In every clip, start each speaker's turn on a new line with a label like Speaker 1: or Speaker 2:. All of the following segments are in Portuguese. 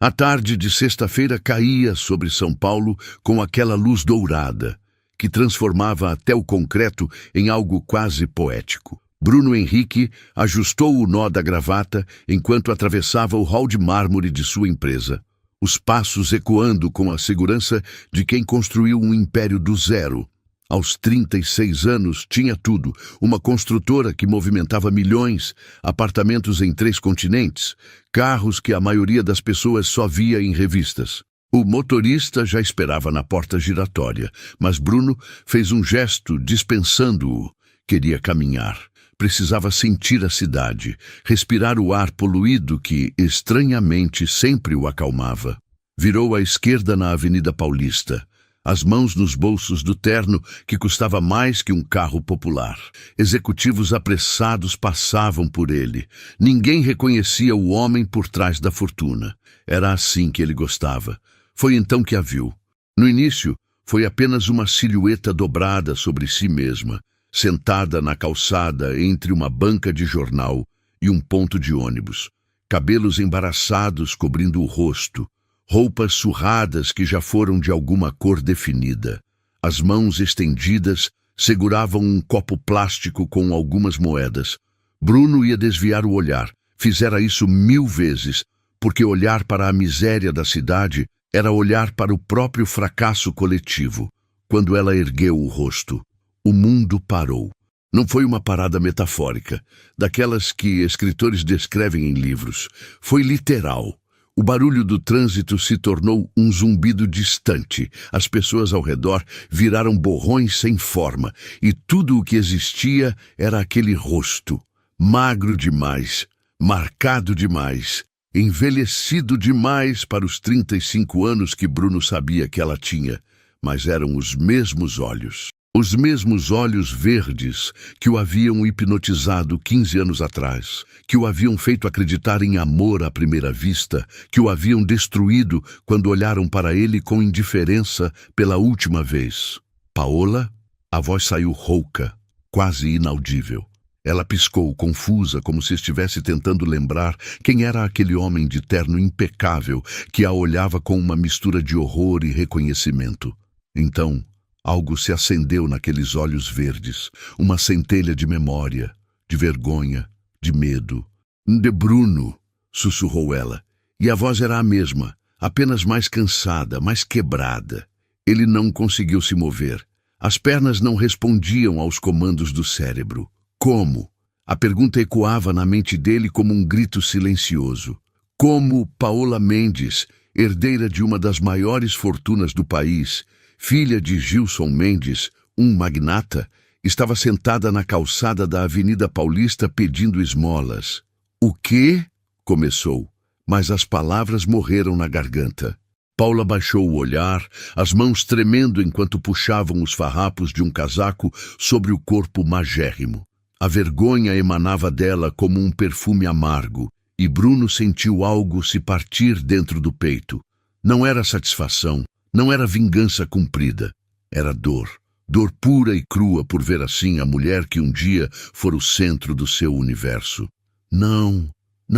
Speaker 1: A tarde de sexta-feira caía sobre São Paulo com aquela luz dourada, que transformava até o concreto em algo quase poético. Bruno Henrique ajustou o nó da gravata enquanto atravessava o hall de mármore de sua empresa, os passos ecoando com a segurança de quem construiu um império do zero. Aos 36 anos, tinha tudo: uma construtora que movimentava milhões, apartamentos em 3 continentes, carros que a maioria das pessoas só via em revistas. O motorista já esperava na porta giratória, mas Bruno fez um gesto dispensando-o. Queria caminhar. Precisava sentir a cidade, respirar o ar poluído que, estranhamente, sempre o acalmava. Virou à esquerda na Avenida Paulista, as mãos nos bolsos do terno que custava mais que um carro popular. Executivos apressados passavam por ele. Ninguém reconhecia o homem por trás da fortuna. Era assim que ele gostava. Foi então que a viu. No início, foi apenas uma silhueta dobrada sobre si mesma, sentada na calçada entre uma banca de jornal e um ponto de ônibus. Cabelos embaraçados cobrindo o rosto, roupas surradas que já foram de alguma cor definida. As mãos estendidas seguravam um copo plástico com algumas moedas. Bruno ia desviar o olhar. Fizera isso 1000 vezes, porque olhar para a miséria da cidade era olhar para o próprio fracasso coletivo. Quando ela ergueu o rosto, o mundo parou. Não foi uma parada metafórica, daquelas que escritores descrevem em livros. Foi literal. O barulho do trânsito se tornou um zumbido distante. As pessoas ao redor viraram borrões sem forma, e tudo o que existia era aquele rosto, magro demais, marcado demais, envelhecido demais para os 35 anos que Bruno sabia que ela tinha, mas eram os mesmos olhos. Os mesmos olhos verdes que o haviam hipnotizado 15 anos atrás, que o haviam feito acreditar em amor à primeira vista, que o haviam destruído quando olharam para ele com indiferença pela última vez. Paola? A voz saiu rouca, quase inaudível. Ela piscou, confusa, como se estivesse tentando lembrar quem era aquele homem de terno impecável que a olhava com uma mistura de horror e reconhecimento. Então, algo se acendeu naqueles olhos verdes, uma centelha de memória, de vergonha, de medo. "De Bruno", sussurrou ela, e a voz era a mesma, apenas mais cansada, mais quebrada. Ele não conseguiu se mover. As pernas não respondiam aos comandos do cérebro. Como? A pergunta ecoava na mente dele como um grito silencioso. Como Paola Mendes, herdeira de uma das maiores fortunas do país, filha de Gilson Mendes, um magnata, estava sentada na calçada da Avenida Paulista pedindo esmolas. "O quê?" começou, mas as palavras morreram na garganta. Paula baixou o olhar, as mãos tremendo enquanto puxavam os farrapos de um casaco sobre o corpo magérrimo. A vergonha emanava dela como um perfume amargo, e Bruno sentiu algo se partir dentro do peito. Não era satisfação, não era vingança cumprida. Era dor. Dor pura e crua por ver assim a mulher que um dia fora o centro do seu universo. Não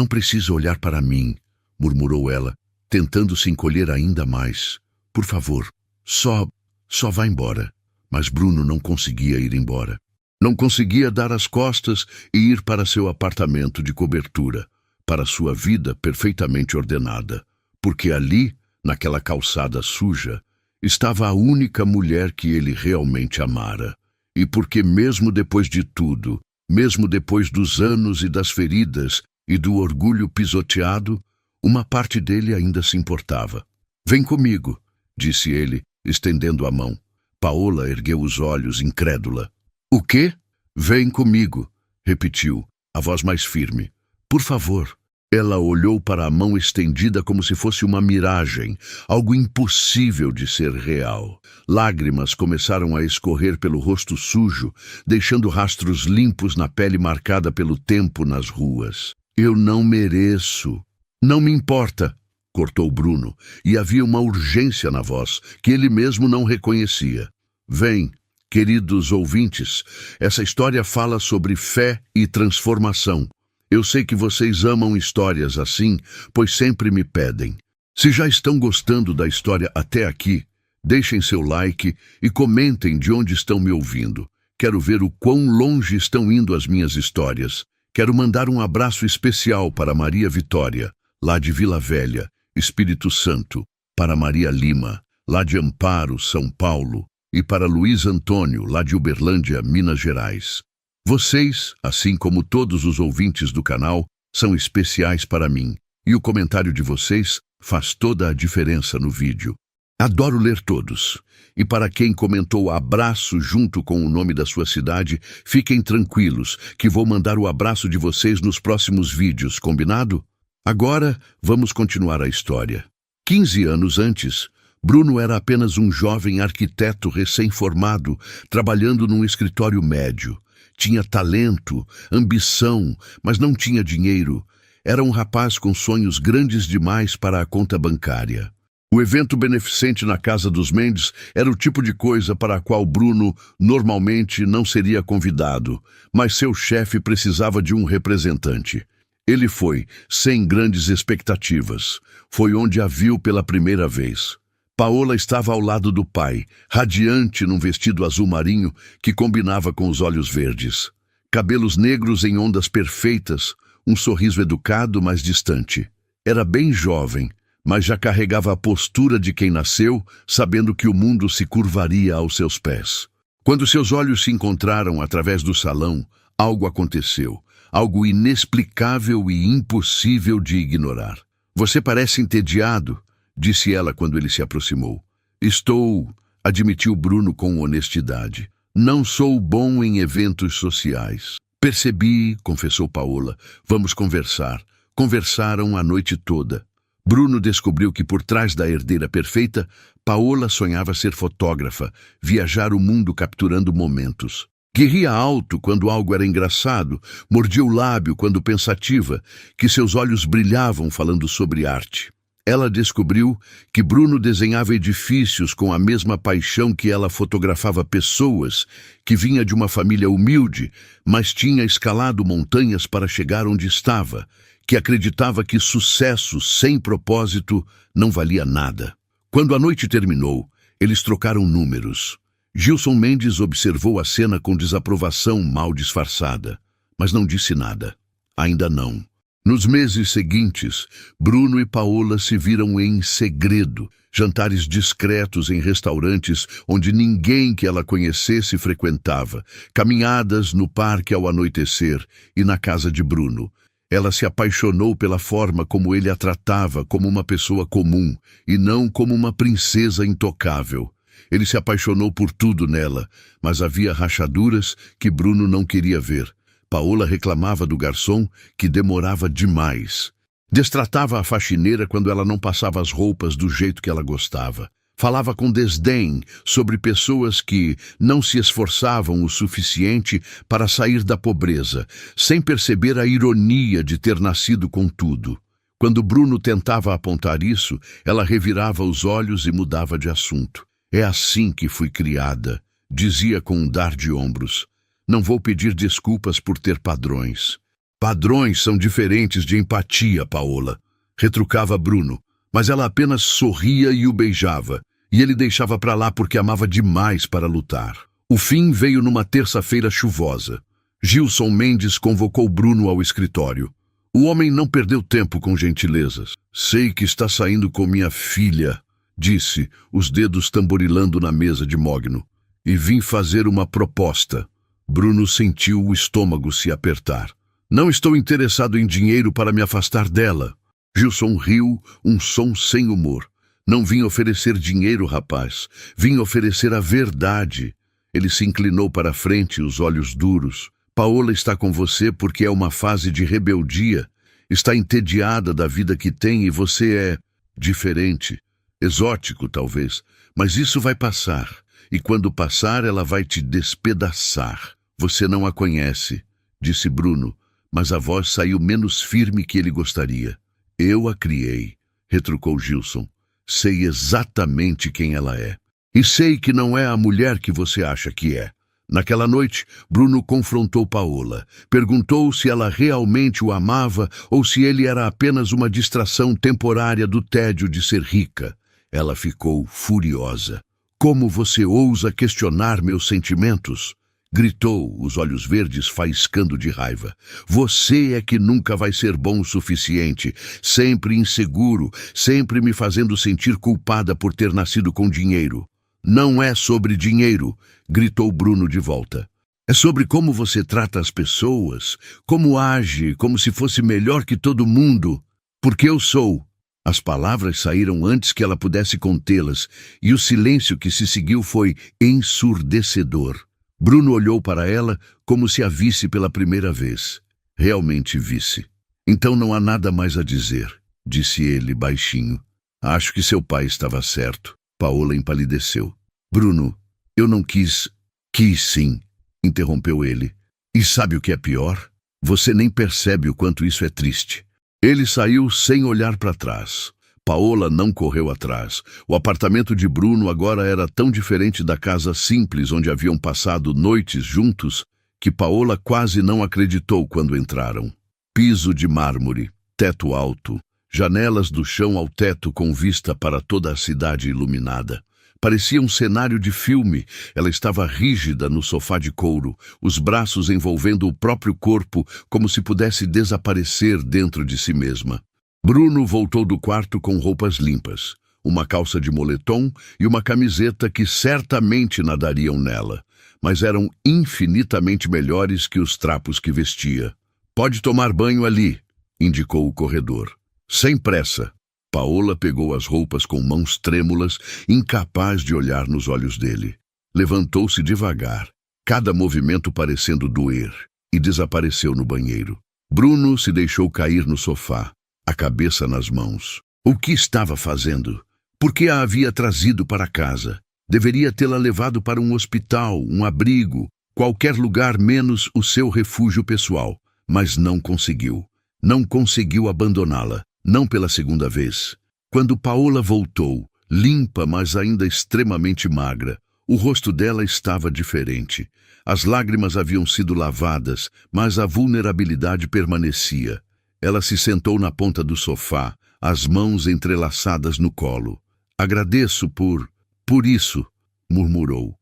Speaker 1: precisa olhar para mim", murmurou ela, tentando se encolher ainda mais. "Por favor, só vá embora." Mas Bruno não conseguia ir embora. Não conseguia dar as costas e ir para seu apartamento de cobertura, para sua vida perfeitamente ordenada, porque ali, naquela calçada suja, estava a única mulher que ele realmente amara. E porque mesmo depois de tudo, mesmo depois dos anos e das feridas e do orgulho pisoteado, uma parte dele ainda se importava. "Vem comigo", disse ele, estendendo a mão. Paola ergueu os olhos, incrédula. "O quê?" "Vem comigo", repetiu, a voz mais firme. "Por favor." Ela olhou para a mão estendida como se fosse uma miragem, algo impossível de ser real. Lágrimas começaram a escorrer pelo rosto sujo, deixando rastros limpos na pele marcada pelo tempo nas ruas. "Eu não mereço." "Não me importa", cortou Bruno, e havia uma urgência na voz que ele mesmo não reconhecia. "Vem." Queridos ouvintes, essa história fala sobre fé e transformação. Eu sei que vocês amam histórias assim, pois sempre me pedem. Se já estão gostando da história até aqui, deixem seu like e comentem de onde estão me ouvindo. Quero ver o quão longe estão indo as minhas histórias. Quero mandar um abraço especial para Maria Vitória, lá de Vila Velha, Espírito Santo, para Maria Lima, lá de Amparo, São Paulo, e para Luiz Antônio, lá de Uberlândia, Minas Gerais. Vocês, assim como todos os ouvintes do canal, são especiais para mim, e o comentário de vocês faz toda a diferença no vídeo. Adoro ler todos. E para quem comentou abraço junto com o nome da sua cidade, fiquem tranquilos que vou mandar o abraço de vocês nos próximos vídeos, combinado? Agora, vamos continuar a história. 15 anos antes, Bruno era apenas um jovem arquiteto recém-formado, trabalhando num escritório médio. Tinha talento, ambição, mas não tinha dinheiro. Era um rapaz com sonhos grandes demais para a conta bancária. O evento beneficente na casa dos Mendes era o tipo de coisa para a qual Bruno normalmente não seria convidado, mas seu chefe precisava de um representante. Ele foi, sem grandes expectativas. Foi onde a viu pela primeira vez. Paola estava ao lado do pai, radiante num vestido azul marinho que combinava com os olhos verdes. Cabelos negros em ondas perfeitas, um sorriso educado, mas distante. Era bem jovem, mas já carregava a postura de quem nasceu, sabendo que o mundo se curvaria aos seus pés. Quando seus olhos se encontraram através do salão, algo aconteceu, algo inexplicável e impossível de ignorar. "Você parece entediado", disse ela quando ele se aproximou. "Estou", admitiu Bruno com honestidade. "Não sou bom em eventos sociais." "Percebi", confessou Paola. "Vamos conversar." Conversaram a noite toda. Bruno descobriu que por trás da herdeira perfeita, Paola sonhava ser fotógrafa, viajar o mundo capturando momentos. Que ria alto quando algo era engraçado, mordia o lábio quando pensativa, que seus olhos brilhavam falando sobre arte. Ela descobriu que Bruno desenhava edifícios com a mesma paixão que ela fotografava pessoas, que vinha de uma família humilde, mas tinha escalado montanhas para chegar onde estava, que acreditava que sucesso sem propósito não valia nada. Quando a noite terminou, eles trocaram números. Gilson Mendes observou a cena com desaprovação mal disfarçada, mas não disse nada. Ainda não. Nos meses seguintes, Bruno e Paola se viram em segredo, jantares discretos em restaurantes onde ninguém que ela conhecesse frequentava, caminhadas no parque ao anoitecer e na casa de Bruno. Ela se apaixonou pela forma como ele a tratava como uma pessoa comum e não como uma princesa intocável. Ele se apaixonou por tudo nela, mas havia rachaduras que Bruno não queria ver. Paola reclamava do garçom que demorava demais. Destratava a faxineira quando ela não passava as roupas do jeito que ela gostava. Falava com desdém sobre pessoas que não se esforçavam o suficiente para sair da pobreza, sem perceber a ironia de ter nascido com tudo. Quando Bruno tentava apontar isso, ela revirava os olhos e mudava de assunto. "É assim que fui criada", dizia com um dar de ombros. "Não vou pedir desculpas por ter padrões." "Padrões são diferentes de empatia, Paola", retrucava Bruno, mas ela apenas sorria e o beijava, e ele deixava para lá porque amava demais para lutar. O fim veio numa terça-feira chuvosa. Gilson Mendes convocou Bruno ao escritório. O homem não perdeu tempo com gentilezas. "Sei que está saindo com minha filha", disse, os dedos tamborilando na mesa de mogno. "E vim fazer uma proposta." Bruno sentiu o estômago se apertar. "Não estou interessado em dinheiro para me afastar dela." Gilson riu, um som sem humor. "Não vim oferecer dinheiro, rapaz. Vim oferecer a verdade." Ele se inclinou para a frente, os olhos duros. "Paola está com você porque é uma fase de rebeldia. Está entediada da vida que tem e você é diferente. Exótico, talvez. Mas isso vai passar. E quando passar, ela vai te despedaçar. Você não a conhece", disse Bruno, mas a voz saiu menos firme que ele gostaria. "Eu a criei", retrucou Gilson. "Sei exatamente quem ela é. E sei que não é a mulher que você acha que é." Naquela noite, Bruno confrontou Paola. Perguntou se ela realmente o amava ou se ele era apenas uma distração temporária do tédio de ser rica. Ela ficou furiosa. Como você ousa questionar meus sentimentos? Gritou, os olhos verdes faiscando de raiva. Você é que nunca vai ser bom o suficiente, sempre inseguro, sempre me fazendo sentir culpada por ter nascido com dinheiro. Não é sobre dinheiro, gritou Bruno de volta. É sobre como você trata as pessoas, como age, como se fosse melhor que todo mundo. Porque eu sou. As palavras saíram antes que ela pudesse contê-las, e o silêncio que se seguiu foi ensurdecedor. Bruno olhou para ela como se a visse pela primeira vez. Realmente visse. Então não há nada mais a dizer, disse ele baixinho. Acho que seu pai estava certo. Paola empalideceu. Bruno, eu não quis... Quis sim, interrompeu ele. E sabe o que é pior? Você nem percebe o quanto isso é triste. Ele saiu sem olhar para trás. Paola não correu atrás. O apartamento de Bruno agora era tão diferente da casa simples onde haviam passado noites juntos que Paola quase não acreditou quando entraram. Piso de mármore, teto alto, janelas do chão ao teto com vista para toda a cidade iluminada. Parecia um cenário de filme. Ela estava rígida no sofá de couro, os braços envolvendo o próprio corpo como se pudesse desaparecer dentro de si mesma. Bruno voltou do quarto com roupas limpas, uma calça de moletom e uma camiseta que certamente nadariam nela, mas eram infinitamente melhores que os trapos que vestia. Pode tomar banho ali, indicou o corredor. Sem pressa. Paola pegou as roupas com mãos trêmulas, incapaz de olhar nos olhos dele. Levantou-se devagar, cada movimento parecendo doer, e desapareceu no banheiro. Bruno se deixou cair no sofá, a cabeça nas mãos. O que estava fazendo? Por que a havia trazido para casa? Deveria tê-la levado para um hospital, um abrigo, qualquer lugar menos o seu refúgio pessoal. Mas não conseguiu. Não conseguiu abandoná-la. Não pela segunda vez. Quando Paola voltou, limpa, mas ainda extremamente magra, o rosto dela estava diferente. As lágrimas haviam sido lavadas, mas a vulnerabilidade permanecia. Ela se sentou na ponta do sofá, as mãos entrelaçadas no colo. Agradeço por isso, murmurou.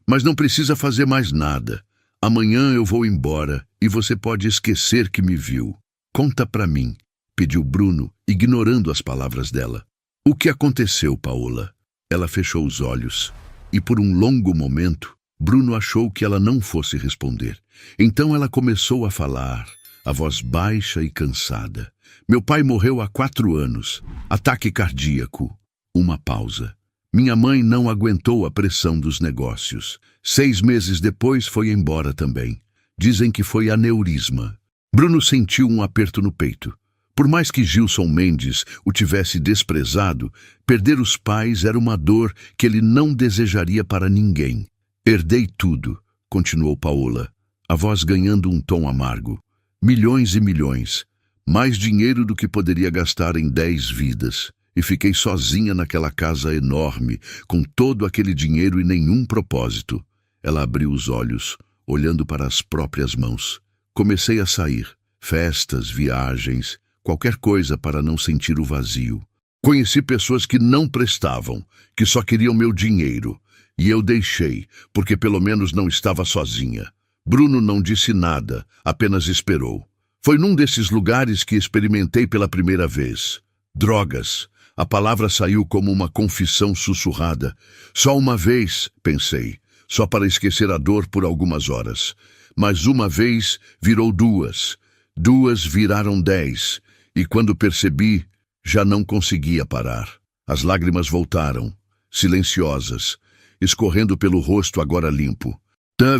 Speaker 1: Mas não precisa fazer mais nada. Amanhã eu vou embora e você pode esquecer que me viu. Conta pra mim. Pediu Bruno, ignorando as palavras dela. O que aconteceu, Paola? Ela fechou os olhos, e por um longo momento, Bruno achou que ela não fosse responder. Então ela começou a falar, a voz baixa e cansada. Meu pai morreu há 4 anos. Ataque cardíaco. Uma pausa. Minha mãe não aguentou a pressão dos negócios. 6 meses depois foi embora também. Dizem que foi aneurisma. Bruno sentiu um aperto no peito. Por mais que Gilson Mendes o tivesse desprezado, perder os pais era uma dor que ele não desejaria para ninguém. Herdei tudo, continuou Paola, a voz ganhando um tom amargo. Milhões e milhões, mais dinheiro do que poderia gastar em 10 vidas. E fiquei sozinha naquela casa enorme, com todo aquele dinheiro e nenhum propósito. Ela abriu os olhos, olhando para as próprias mãos. Comecei a sair, festas, viagens... qualquer coisa para não sentir o vazio. Conheci pessoas que não prestavam, que só queriam meu dinheiro. E eu deixei, porque pelo menos não estava sozinha. Bruno não disse nada, apenas esperou. Foi num desses lugares que experimentei pela primeira vez. Drogas. A palavra saiu como uma confissão sussurrada. Só uma vez, pensei, só para esquecer a dor por algumas horas. Mas uma vez virou 2. 2 viraram 10. E quando percebi, já não conseguia parar. As lágrimas voltaram, silenciosas, escorrendo pelo rosto agora limpo.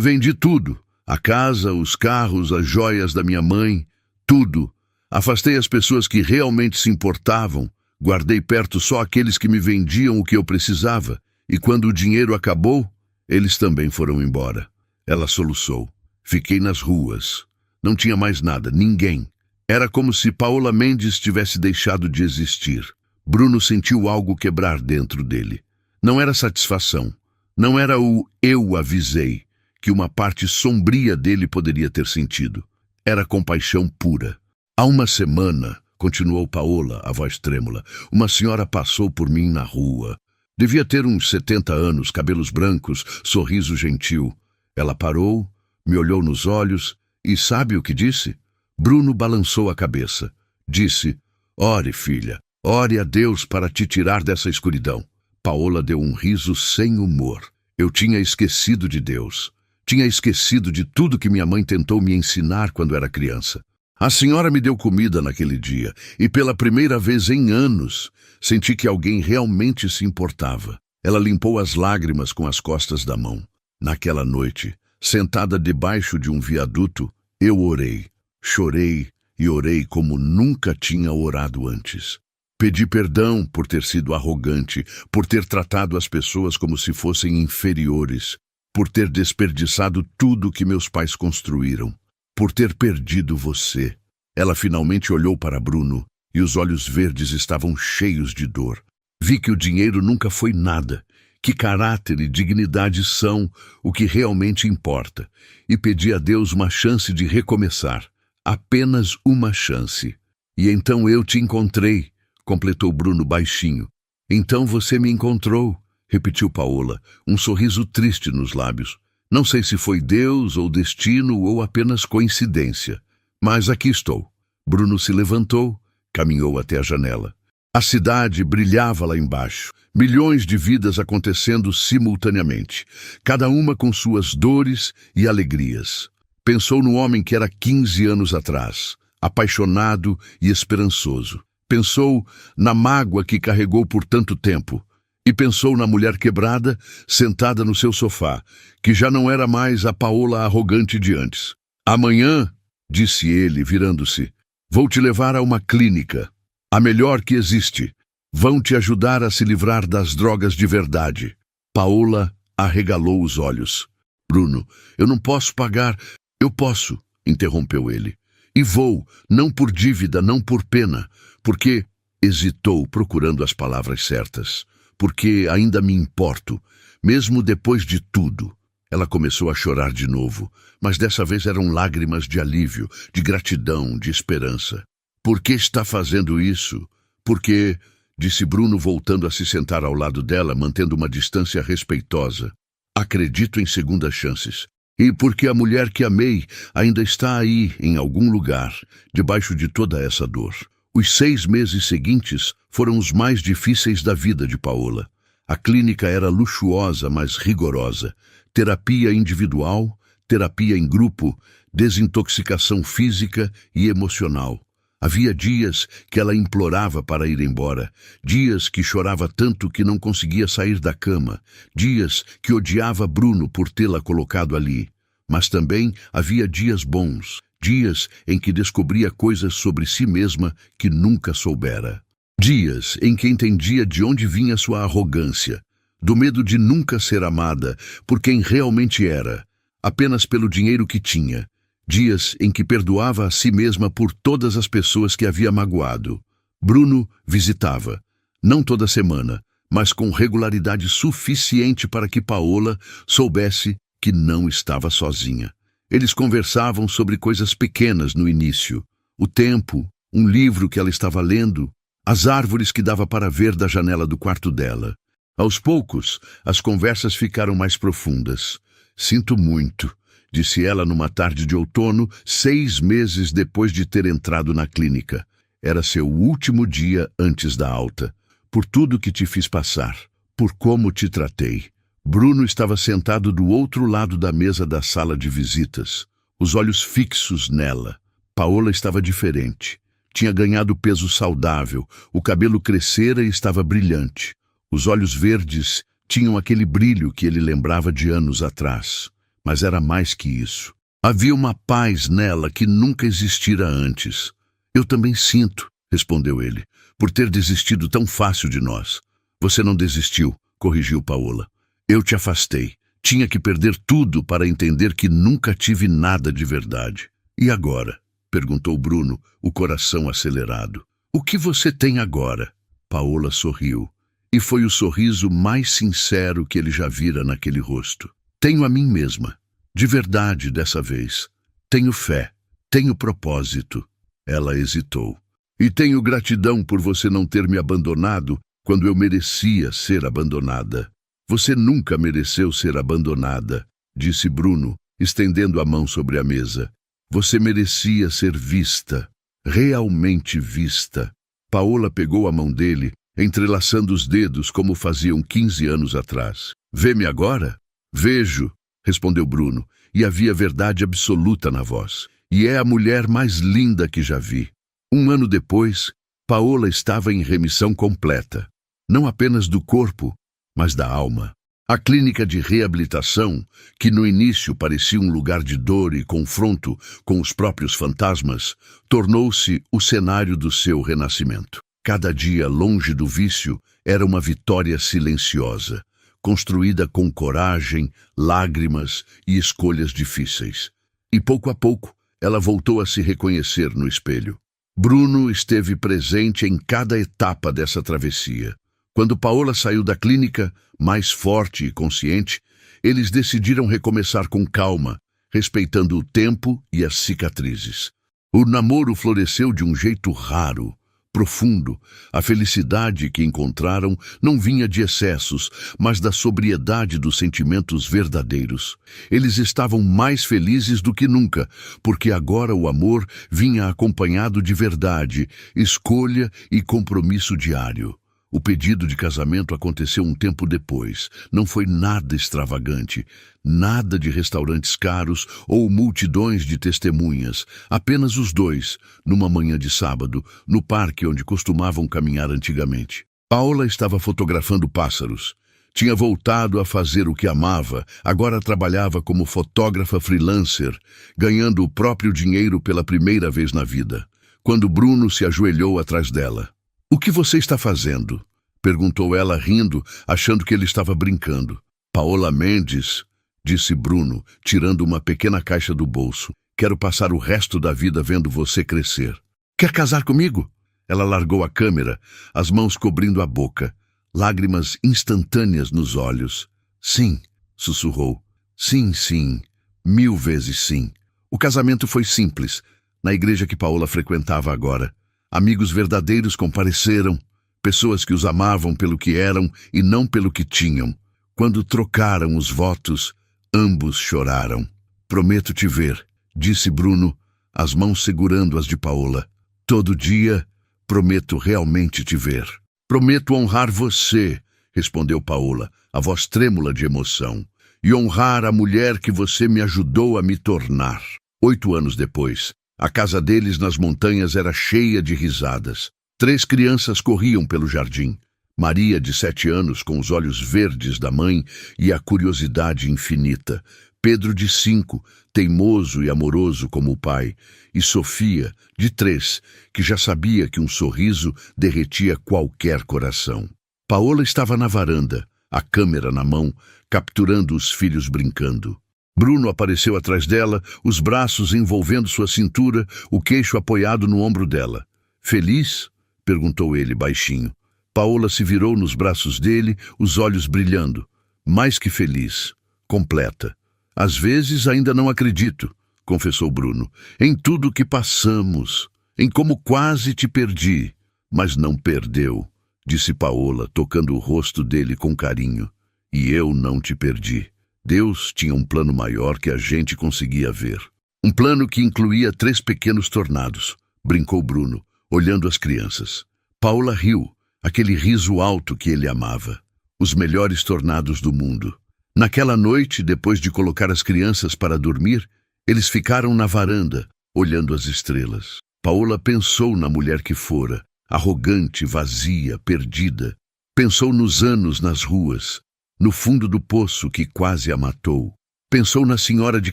Speaker 1: Vendi tudo. A casa, os carros, as joias da minha mãe, tudo. Afastei as pessoas que realmente se importavam. Guardei perto só aqueles que me vendiam o que eu precisava. E quando o dinheiro acabou, eles também foram embora. Ela soluçou. Fiquei nas ruas. Não tinha mais nada, ninguém. Era como se Paola Mendes tivesse deixado de existir. Bruno sentiu algo quebrar dentro dele. Não era satisfação. Não era o eu avisei, que uma parte sombria dele poderia ter sentido. Era compaixão pura. Há uma semana, continuou Paola, a voz trêmula, uma senhora passou por mim na rua. Devia ter uns 70 anos, cabelos brancos, sorriso gentil. Ela parou, me olhou nos olhos e sabe o que disse? Bruno balançou a cabeça. Disse: ore, filha, ore a Deus para te tirar dessa escuridão. Paola deu um riso sem humor. Eu tinha esquecido de Deus. Tinha esquecido de tudo que minha mãe tentou me ensinar quando era criança. A senhora me deu comida naquele dia e pela primeira vez em anos senti que alguém realmente se importava. Ela limpou as lágrimas com as costas da mão. Naquela noite, sentada debaixo de um viaduto, eu orei. Chorei e orei como nunca tinha orado antes. Pedi perdão por ter sido arrogante, por ter tratado as pessoas como se fossem inferiores, por ter desperdiçado tudo que meus pais construíram, por ter perdido você. Ela finalmente olhou para Bruno e os olhos verdes estavam cheios de dor. Vi que o dinheiro nunca foi nada, que caráter e dignidade são o que realmente importa, e pedi a Deus uma chance de recomeçar, apenas uma chance. E então eu te encontrei, completou Bruno baixinho. Então você me encontrou, repetiu Paola, um sorriso triste nos lábios. Não sei se foi Deus ou destino ou apenas coincidência, mas aqui estou. Bruno se levantou, caminhou até a janela. A cidade brilhava lá embaixo, milhões de vidas acontecendo simultaneamente, cada uma com suas dores e alegrias. Pensou no homem que era 15 anos atrás, apaixonado e esperançoso. Pensou na mágoa que carregou por tanto tempo. E pensou na mulher quebrada, sentada no seu sofá, que já não era mais a Paola arrogante de antes. Amanhã, disse ele, virando-se, vou te levar a uma clínica, a melhor que existe. Vão te ajudar a se livrar das drogas de verdade. Paola arregalou os olhos. Bruno, eu não posso pagar. Eu posso, interrompeu ele. E vou, não por dívida, não por pena, porque... Hesitou, procurando as palavras certas. Porque ainda me importo, mesmo depois de tudo. Ela começou a chorar de novo, mas dessa vez eram lágrimas de alívio, de gratidão, de esperança. Por que está fazendo isso? Porque, disse Bruno voltando a se sentar ao lado dela, mantendo uma distância respeitosa. Acredito em segundas chances. E porque a mulher que amei ainda está aí, em algum lugar, debaixo de toda essa dor. Os 6 meses seguintes foram os mais difíceis da vida de Paola. A clínica era luxuosa, mas rigorosa. Terapia individual, terapia em grupo, desintoxicação física e emocional. Havia dias que ela implorava para ir embora, dias que chorava tanto que não conseguia sair da cama, dias que odiava Bruno por tê-la colocado ali. Mas também havia dias bons, dias em que descobria coisas sobre si mesma que nunca soubera. Dias em que entendia de onde vinha sua arrogância, do medo de nunca ser amada por quem realmente era, apenas pelo dinheiro que tinha. Dias em que perdoava a si mesma por todas as pessoas que havia magoado. Bruno visitava, não toda semana, mas com regularidade suficiente para que Paola soubesse que não estava sozinha. Eles conversavam sobre coisas pequenas no início. O tempo, um livro que ela estava lendo, as árvores que dava para ver da janela do quarto dela. Aos poucos, as conversas ficaram mais profundas. Sinto muito, disse ela numa tarde de outono, 6 meses depois de ter entrado na clínica. Era seu último dia antes da alta. Por tudo que te fiz passar, por como te tratei. Bruno estava sentado do outro lado da mesa da sala de visitas, os olhos fixos nela. Paola estava diferente. Tinha ganhado peso saudável, o cabelo crescera e estava brilhante. Os olhos verdes tinham aquele brilho que ele lembrava de anos atrás. Mas era mais que isso. Havia uma paz nela que nunca existira antes. Eu também sinto, respondeu ele, por ter desistido tão fácil de nós. Você não desistiu, corrigiu Paola. Eu te afastei. Tinha que perder tudo para entender que nunca tive nada de verdade. E agora? Perguntou Bruno, o coração acelerado. O que você tem agora? Paola sorriu. E foi o sorriso mais sincero que ele já vira naquele rosto. Tenho a mim mesma, De verdade dessa vez. Tenho fé. Tenho propósito. Ela hesitou. E tenho gratidão por você não ter me abandonado quando eu merecia ser abandonada. Você nunca mereceu ser abandonada, disse Bruno, estendendo a mão sobre a mesa. Você merecia ser vista, realmente vista. Paola pegou a mão dele, entrelaçando os dedos como faziam 15 anos atrás. Vê-me agora? Vejo, respondeu Bruno, e havia verdade absoluta na voz. E é a mulher mais linda que já vi. 1 ano depois, Paola estava em remissão completa, não apenas do corpo, mas da alma. A clínica de reabilitação, que no início parecia um lugar de dor e confronto com os próprios fantasmas, tornou-se o cenário do seu renascimento. Cada dia longe do vício era uma vitória silenciosa, construída com coragem, lágrimas e escolhas difíceis. E pouco a pouco, ela voltou a se reconhecer no espelho. Bruno esteve presente em cada etapa dessa travessia. Quando Paola saiu da clínica, mais forte e consciente, eles decidiram recomeçar com calma, respeitando o tempo e as cicatrizes. O namoro floresceu de um jeito raro, profundo. A felicidade que encontraram não vinha de excessos, mas da sobriedade dos sentimentos verdadeiros. Eles estavam mais felizes do que nunca, porque agora o amor vinha acompanhado de verdade, escolha e compromisso diário. O pedido de casamento aconteceu um tempo depois. Não foi nada extravagante, nada de restaurantes caros ou multidões de testemunhas. Apenas os dois, numa manhã de sábado, no parque onde costumavam caminhar antigamente. Paola estava fotografando pássaros. Tinha voltado a fazer o que amava, agora trabalhava como fotógrafa freelancer, ganhando o próprio dinheiro pela primeira vez na vida. Quando Bruno se ajoelhou atrás dela. "O que você está fazendo?" perguntou ela rindo, achando que ele estava brincando. "Paola Mendes", disse Bruno, tirando uma pequena caixa do bolso. "Quero passar o resto da vida vendo você crescer." "Quer casar comigo?" Ela largou a câmera, as mãos cobrindo a boca, lágrimas instantâneas nos olhos. "Sim", sussurrou. "Sim, sim. 1000 vezes sim." O casamento foi simples, na igreja que Paola frequentava agora. Amigos verdadeiros compareceram, pessoas que os amavam pelo que eram e não pelo que tinham. Quando trocaram os votos, ambos choraram. "Prometo te ver", disse Bruno, as mãos segurando as de Paola. "Todo dia, prometo realmente te ver." "Prometo honrar você", respondeu Paola, a voz trêmula de emoção, "e honrar a mulher que você me ajudou a me tornar." 8 anos depois, a casa deles nas montanhas era cheia de risadas. 3 crianças corriam pelo jardim. Maria, de 7 anos, com os olhos verdes da mãe e a curiosidade infinita. Pedro, de 5, teimoso e amoroso como o pai. E Sofia, de 3, que já sabia que um sorriso derretia qualquer coração. Paola estava na varanda, a câmera na mão, capturando os filhos brincando. Bruno apareceu atrás dela, os braços envolvendo sua cintura, o queixo apoiado no ombro dela. "Feliz?" perguntou ele baixinho. Paola se virou nos braços dele, os olhos brilhando. "Mais que feliz. Completa. Às vezes ainda não acredito", confessou Bruno, "em tudo que passamos, em como quase te perdi." "Mas não perdeu", disse Paola, tocando o rosto dele com carinho. "E eu não te perdi. Deus tinha um plano maior que a gente conseguia ver. Um plano que incluía 3 pequenos tornados", brincou Bruno, olhando as crianças. Paola riu, aquele riso alto que ele amava. Os melhores tornados do mundo. Naquela noite, depois de colocar as crianças para dormir, eles ficaram na varanda, olhando as estrelas. Paola pensou na mulher que fora, arrogante, vazia, perdida. Pensou nos anos nas ruas, no fundo do poço que quase a matou. Pensou na senhora de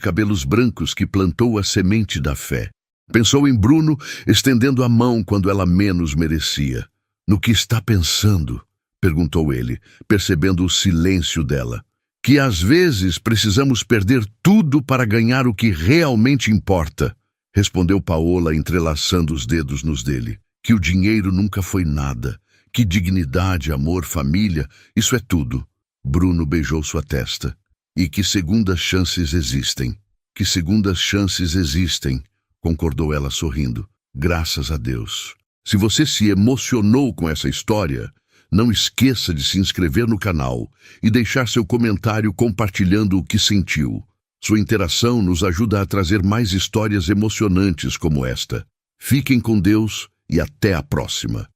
Speaker 1: cabelos brancos que plantou a semente da fé. Pensou em Bruno estendendo a mão quando ela menos merecia. "No que está pensando?" perguntou ele, percebendo o silêncio dela. "Que às vezes precisamos perder tudo para ganhar o que realmente importa", respondeu Paola, entrelaçando os dedos nos dele. "Que o dinheiro nunca foi nada. Que dignidade, amor, família, isso é tudo." Bruno beijou sua testa. E que segundas chances existem. Que segundas chances existem, concordou ela sorrindo. Graças a Deus. Se você se emocionou com essa história, não esqueça de se inscrever no canal e deixar seu comentário compartilhando o que sentiu. Sua interação nos ajuda a trazer mais histórias emocionantes como esta. Fiquem com Deus e até a próxima.